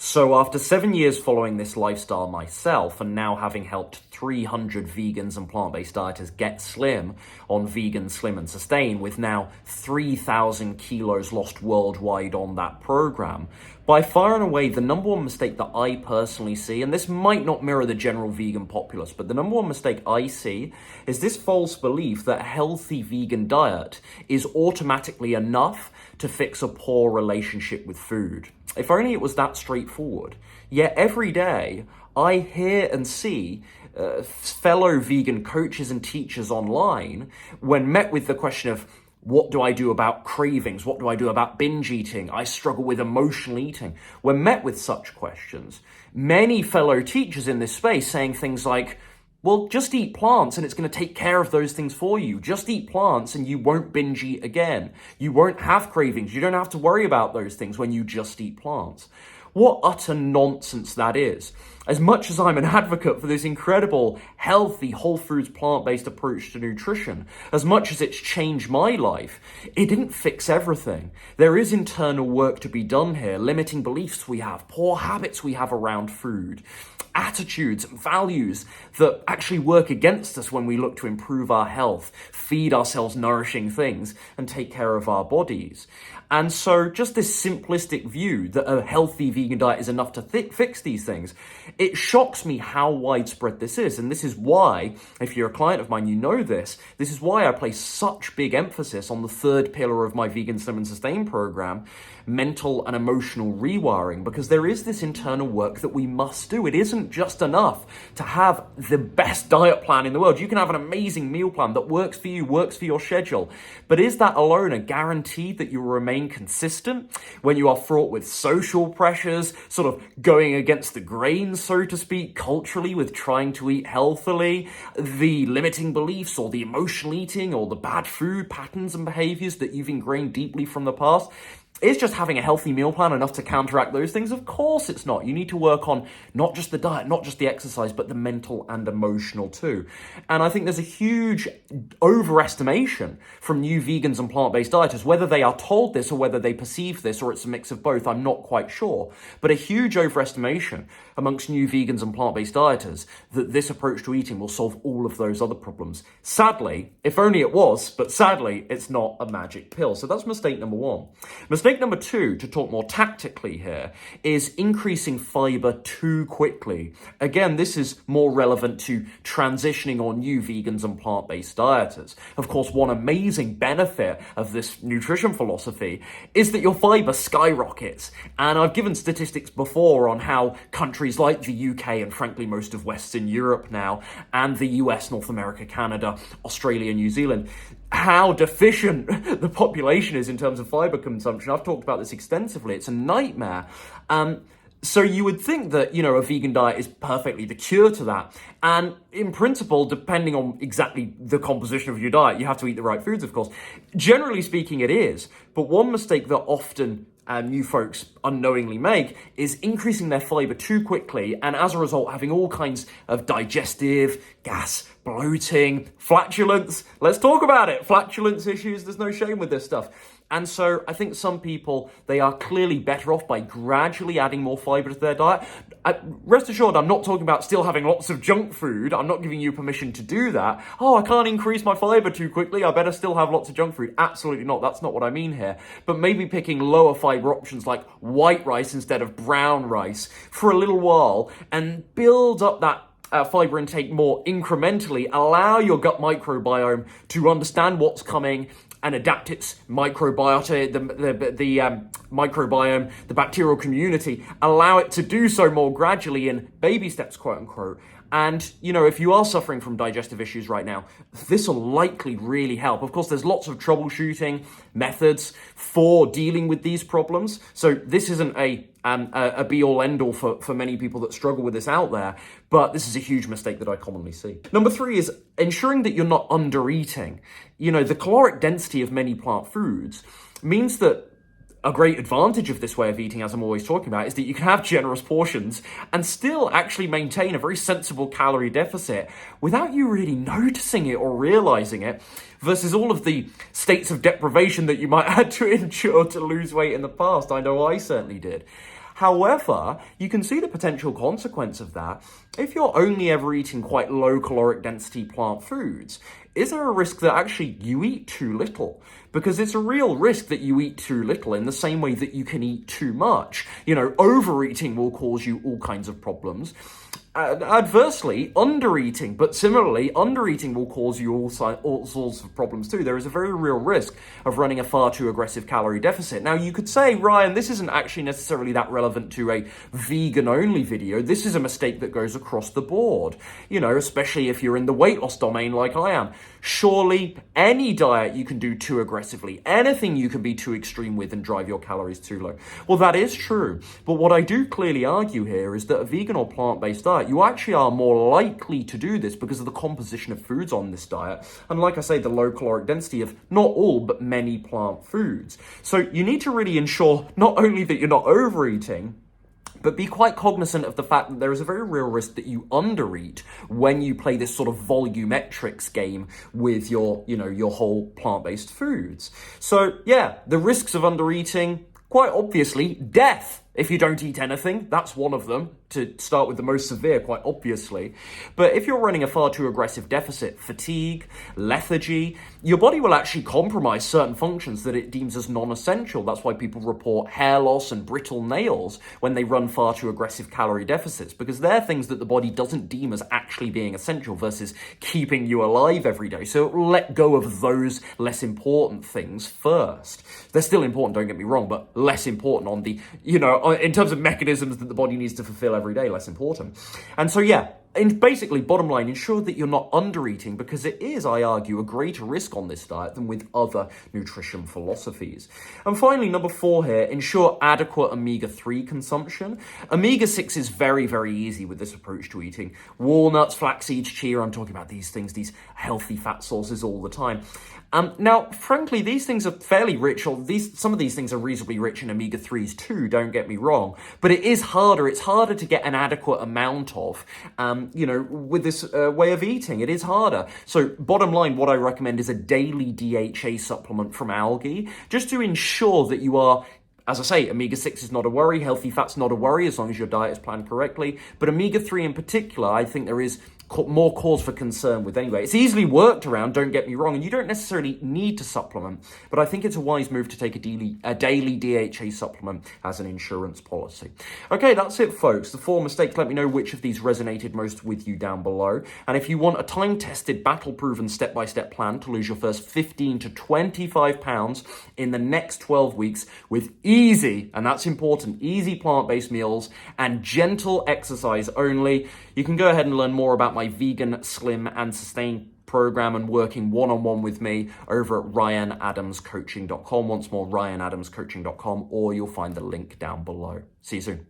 So after 7 years following this lifestyle myself, and now having helped 300 vegans and plant-based dieters get slim on Vegan Slim and Sustain, with now 3,000 kilos lost worldwide on that program, by far and away the number one mistake that I personally see, and this might not mirror the general vegan populace, but the number one mistake I see is this false belief that a healthy vegan diet is automatically enough to fix a poor relationship with food. If only it was that straightforward. Yet every day I hear and see fellow vegan coaches and teachers online, when met with the question of, what do I do about cravings? What do I do about binge eating? I struggle with emotional eating. When met with such questions, many fellow teachers in this space saying things like, well, just eat plants and it's going to take care of those things for you. Just eat plants and you won't binge eat again. You won't have cravings. You don't have to worry about those things when you just eat plants. What utter nonsense that is. As much as I'm an advocate for this incredible, healthy, whole foods, plant-based approach to nutrition, as much as it's changed my life, it didn't fix everything. There is internal work to be done here, limiting beliefs we have, poor habits we have around food, attitudes and values that actually work against us when we look to improve our health, feed ourselves nourishing things, and take care of our bodies. And so just this simplistic view that a healthy vegan diet is enough to fix these things, it shocks me how widespread this is. And this is why, if you're a client of mine, you know this is why I place such big emphasis on the third pillar of my Vegan Slim and Sustain program, mental and emotional rewiring, because there is this internal work that we must do. It isn't just enough to have the best diet plan in the world. You can have an amazing meal plan that works for you, works for your schedule, but is that alone a guarantee that you will remain consistent when you are fraught with social pressures, sort of going against the grain, so to speak, culturally, with trying to eat healthily, the limiting beliefs or the emotional eating or the bad food patterns and behaviors that you've ingrained deeply from the past? Is just having a healthy meal plan enough to counteract those things? Of course it's not. You need to work on not just the diet, not just the exercise, but the mental and emotional too. And I think there's a huge overestimation from new vegans and plant-based dieters, whether they are told this or whether they perceive this, or it's a mix of both, I'm not quite sure. But a huge overestimation amongst new vegans and plant-based dieters that this approach to eating will solve all of those other problems. Sadly, if only it was, but sadly, it's not a magic pill. So that's mistake number one. Mistake number two, to talk more tactically here, is increasing fiber too quickly. Again, this is more relevant to transitioning on new vegans and plant-based dieters. Of course, one amazing benefit of this nutrition philosophy is that your fiber skyrockets. And I've given statistics before on how countries like the UK and frankly most of Western Europe now, and the US, North America, Canada, Australia, New Zealand, how deficient the population is in terms of fiber consumption. I've talked about this extensively. It's a nightmare. So you would think that, a vegan diet is perfectly the cure to that. And in principle, depending on exactly the composition of your diet, you have to eat the right foods, of course. Generally speaking, it is. But one mistake that often new folks unknowingly make is increasing their fiber too quickly, and as a result having all kinds of digestive, gas, bloating, flatulence. Let's talk about it. Flatulence issues, there's no shame with this stuff. And so I think some people, they are clearly better off by gradually adding more fiber to their diet. Rest assured, I'm not talking about still having lots of junk food. I'm not giving you permission to do that. Oh, I can't increase my fiber too quickly. I better still have lots of junk food. Absolutely not. That's not what I mean here. But maybe picking lower fiber options like white rice instead of brown rice for a little while and build up that fiber intake more incrementally. Allow your gut microbiome to understand what's coming and adapt its microbiota, the microbiome, the bacterial community, allow it to do so more gradually in baby steps, quote unquote. And, if you are suffering from digestive issues right now, this will likely really help. Of course, there's lots of troubleshooting methods for dealing with these problems. So this isn't a be-all, end-all for many people that struggle with this out there, but this is a huge mistake that I commonly see. Number three is ensuring that you're not under-eating. The caloric density of many plant foods means that a great advantage of this way of eating, as I'm always talking about, is that you can have generous portions and still actually maintain a very sensible calorie deficit without you really noticing it or realizing it, versus all of the states of deprivation that you might have had to endure to lose weight in the past. I know I certainly did. However, you can see the potential consequence of that. If you're only ever eating quite low caloric density plant foods, is there a risk that actually you eat too little? Because it's a real risk that you eat too little in the same way that you can eat too much. Overeating will cause you all kinds of problems. Adversely, undereating, but similarly, undereating will cause you all sorts of problems too. There is a very real risk of running a far too aggressive calorie deficit. Now, you could say, Ryan, this isn't actually necessarily that relevant to a vegan-only video. This is a mistake that goes across the board, especially if you're in the weight loss domain like I am. Surely, any diet you can do too aggressively, anything you can be too extreme with and drive your calories too low. Well, that is true. But what I do clearly argue here is that a vegan or plant-based diet, you actually are more likely to do this because of the composition of foods on this diet. And like I say, the low caloric density of not all, but many plant foods. So you need to really ensure not only that you're not overeating, but be quite cognizant of the fact that there is a very real risk that you undereat when you play this sort of volumetrics game with your whole plant-based foods. So yeah, the risks of undereating, quite obviously, death. If you don't eat anything, that's one of them, to start with the most severe, quite obviously. But if you're running a far too aggressive deficit, fatigue, lethargy, your body will actually compromise certain functions that it deems as non-essential. That's why people report hair loss and brittle nails when they run far too aggressive calorie deficits, because they're things that the body doesn't deem as actually being essential versus keeping you alive every day. So it will let go of those less important things first. They're still important, don't get me wrong, but less important on the, in terms of mechanisms that the body needs to fulfill every day, less important. And so, yeah, and basically, bottom line, ensure that you're not under-eating, because it is, I argue, a greater risk on this diet than with other nutrition philosophies. And finally, number 4 here, ensure adequate omega-3 consumption. Omega-6 is very, very easy with this approach to eating. Walnuts, flax seeds, chia, I'm talking about these things, these healthy fat sources all the time. Now, frankly, these things are fairly rich, or some of these things are reasonably rich in omega-3s too, don't get me wrong, but it is harder. It's harder to get an adequate amount of, with this way of eating. It is harder. So bottom line, what I recommend is a daily DHA supplement from algae, just to ensure that you are, as I say, omega-6 is not a worry, healthy fat's not a worry as long as your diet is planned correctly, but omega-3 in particular, I think there is more cause for concern with anyway. It's easily worked around, don't get me wrong, and you don't necessarily need to supplement, but I think it's a wise move to take a daily DHA supplement as an insurance policy. Okay, that's it, folks. The 4 mistakes, let me know which of these resonated most with you down below. And if you want a time-tested, battle-proven, step-by-step plan to lose your first 15 to 25 pounds in the next 12 weeks with easy, and that's important, easy plant-based meals and gentle exercise only, you can go ahead and learn more about my vegan, slim, and sustain program and working one-on-one with me over at ryanadamscoaching.com. Once more, ryanadamscoaching.com, or you'll find the link down below. See you soon.